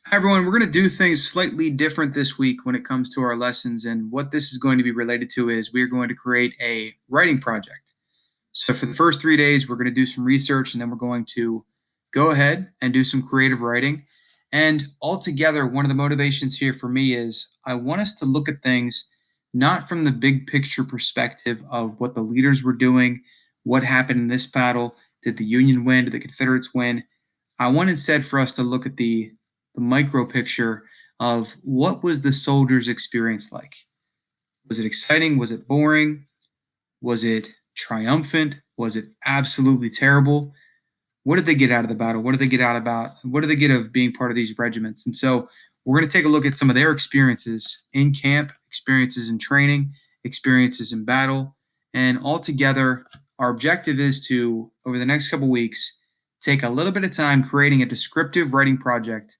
Hi, everyone. We're going to do things slightly different this week when it comes to our lessons. And what this is going to be related to is we're going to create a writing project. So, for the first 3 days, we're going to do some research and then we're going to go ahead and do some creative writing. And altogether, one of the motivations here for me is I want us to look at things not from the big picture perspective of what the leaders were doing, what happened in this battle, did the Union win, did the Confederates win. I want instead for us to look at the micro picture of what was the soldier's experience like. Was it exciting? Was it boring? Was it triumphant? Was it absolutely terrible? What did they get out of the battle? What did they get out about? What did they get of being part of these regiments? And so we're going to take a look at some of their experiences in camp, experiences in training, experiences in battle, and altogether, our objective is to, over the next couple weeks, take a little bit of time creating a descriptive writing project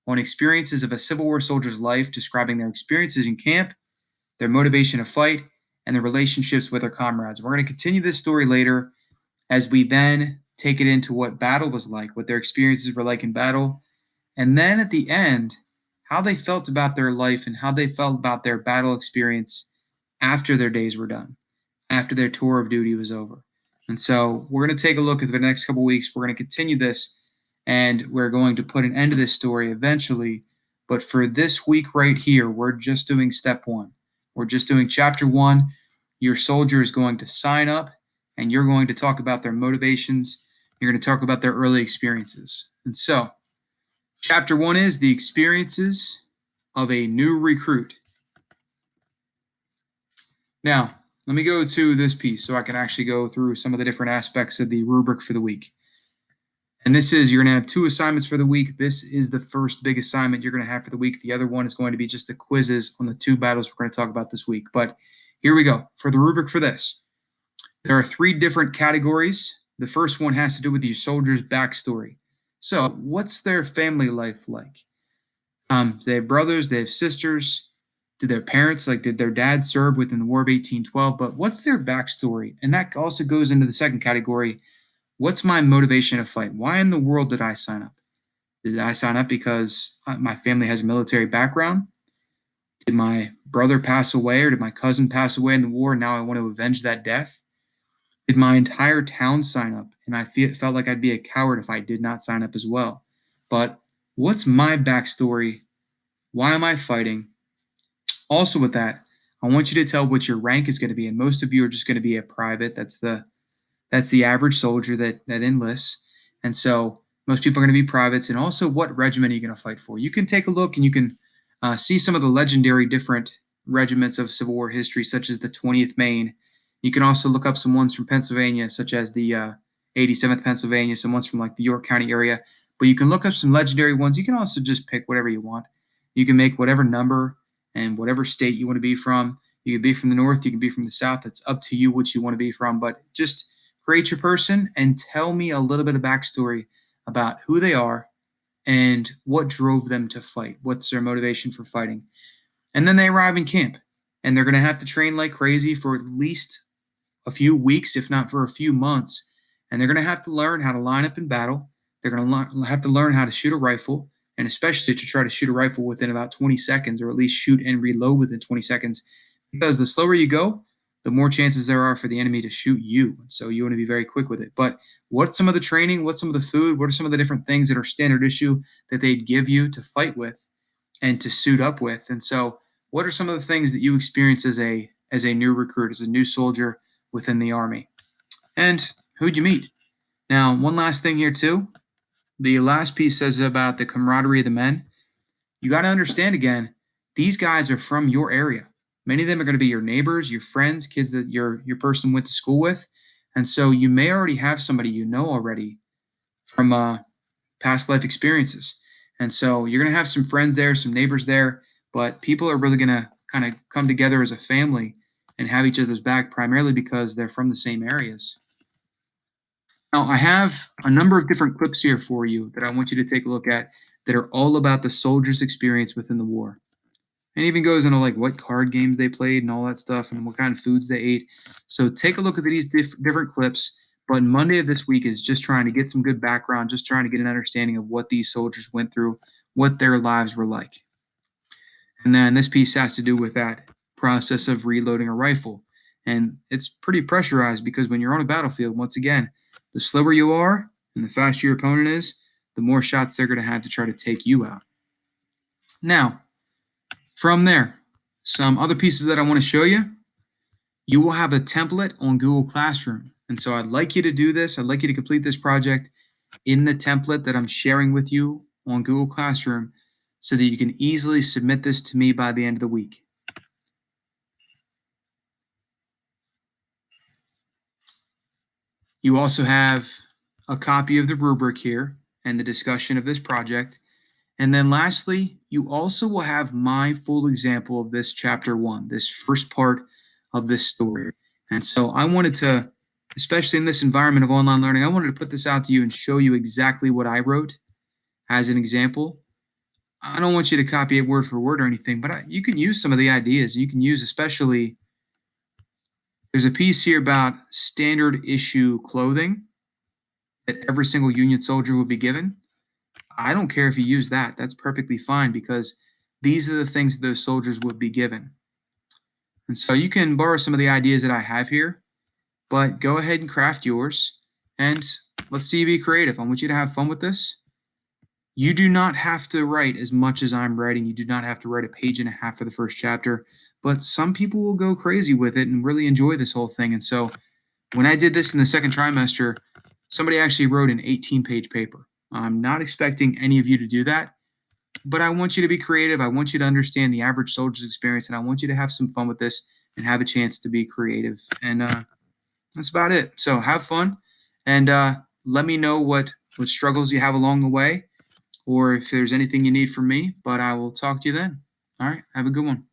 on experiences of a Civil War soldier's life, describing their experiences in camp, their motivation to fight, and their relationships with their comrades. We're going to continue this story later as we then take it into what battle was like, what their experiences were like in battle, and then at the end, how they felt about their life and how they felt about their battle experience after their days were done, after their tour of duty was over. And so we're going to take a look at the next couple weeks. We're going to continue this and we're going to put an end to this story eventually. But for this week right here, we're just doing step one. We're just doing chapter one. Your soldier is going to sign up and you're going to talk about their motivations. You're going to talk about their early experiences. And so, chapter one is the experiences of a new recruit. Now, let me go to this piece so I can actually go through some of the different aspects of the rubric for the week. And this is, you're going to have 2 assignments for the week. This is the first big assignment you're going to have for the week. The other one is going to be just the quizzes on the 2 battles we're going to talk about this week. But here we go. For the rubric for this, there are 3 different categories. The first one has to do with your soldier's backstory. So, what's their family life like? They have brothers, they have sisters. Did their parents, like, did their dad serve within the War of 1812? But what's their backstory? And that also goes into the second category. What's my motivation to fight? Why in the world did I sign up? Did I sign up because my family has a military background? Did my brother pass away or did my cousin pass away in the war? And now I want to avenge that death? Did my entire town sign up? And felt like I'd be a coward if I did not sign up as well. But what's my backstory? Why am I fighting? Also, with that, I want you to tell what your rank is going to be. And most of you are just going to be a private. That's the average soldier that enlists. And so most people are going to be privates. And also, what regiment are you going to fight for? You can take a look and you can see some of the legendary different regiments of Civil War history, such as the 20th Maine. You can also look up some ones from Pennsylvania, such as the 87th Pennsylvania, some ones from like the York County area. But you can look up some legendary ones. You can also just pick whatever you want. You can make whatever number and whatever state you want to be from. You can be from the north, you can be from the south. It's up to you which you want to be from. But just create your person and tell me a little bit of backstory about who they are and what drove them to fight. What's their motivation for fighting? And then they arrive in camp and they're going to have to train like crazy for at least a few weeks, if not for a few months. And they're going to have to learn how to line up in battle. They're going to have to learn how to shoot a rifle, and especially to try to shoot a rifle within about 20 seconds, or at least shoot and reload within 20 seconds. Because the slower you go, the more chances there are for the enemy to shoot you. So you want to be very quick with it. But what's some of the training? What's some of the food? What are some of the different things that are standard issue that they'd give you to fight with and to suit up with? And so, what are some of the things that you experience as a new recruit, as a new soldier within the army? And who'd you meet? Now, one last thing here too. The last piece says about the camaraderie of the men. You got to understand again, these guys are from your area. Many of them are going to be your neighbors, your friends, kids that your person went to school with. And so you may already have somebody you know already from past life experiences. And so you're going to have some friends there, some neighbors there, but people are really going to kind of come together as a family and have each other's back primarily because they're from the same areas. Now, I have a number of different clips here for you that I want you to take a look at that are all about the soldier's experience within the war. And even goes into like what card games they played and all that stuff and what kind of foods they ate. So take a look at these different clips. But Monday of this week is just trying to get some good background, just trying to get an understanding of what these soldiers went through, what their lives were like. And then this piece has to do with that process of reloading a rifle. And it's pretty pressurized because when you're on a battlefield, once again, the slower you are and the faster your opponent is, the more shots they're going to have to try to take you out. Now, from there, some other pieces that I want to show you. You will have a template on Google Classroom. And so I'd like you to do this. I'd like you to complete this project in the template that I'm sharing with you on Google Classroom so that you can easily submit this to me by the end of the week. You also have a copy of the rubric here and the discussion of this project. And then lastly, you also will have my full example of this chapter 1, this first part of this story. And so I wanted to, especially in this environment of online learning, I wanted to put this out to you and show you exactly what I wrote as an example. I don't want you to copy it word for word or anything, but you can use some of the ideas. You can use, especially, there's a piece here about standard issue clothing that every single Union soldier will be given. I don't care if you use that. That's perfectly fine because these are the things that those soldiers would be given. And so you can borrow some of the ideas that I have here, but go ahead and craft yours and let's see you be creative. I want you to have fun with this. You do not have to write as much as I'm writing. You do not have to write a page and a half for the first chapter, but some people will go crazy with it and really enjoy this whole thing. And so when I did this in the second trimester, somebody actually wrote an 18-page paper. I'm not expecting any of you to do that, but I want you to be creative. I want you to understand the average soldier's experience, and I want you to have some fun with this and have a chance to be creative. And that's about it. So have fun, and let me know what struggles you have along the way, or if there's anything you need from me. But I will talk to you then. All right. Have a good one.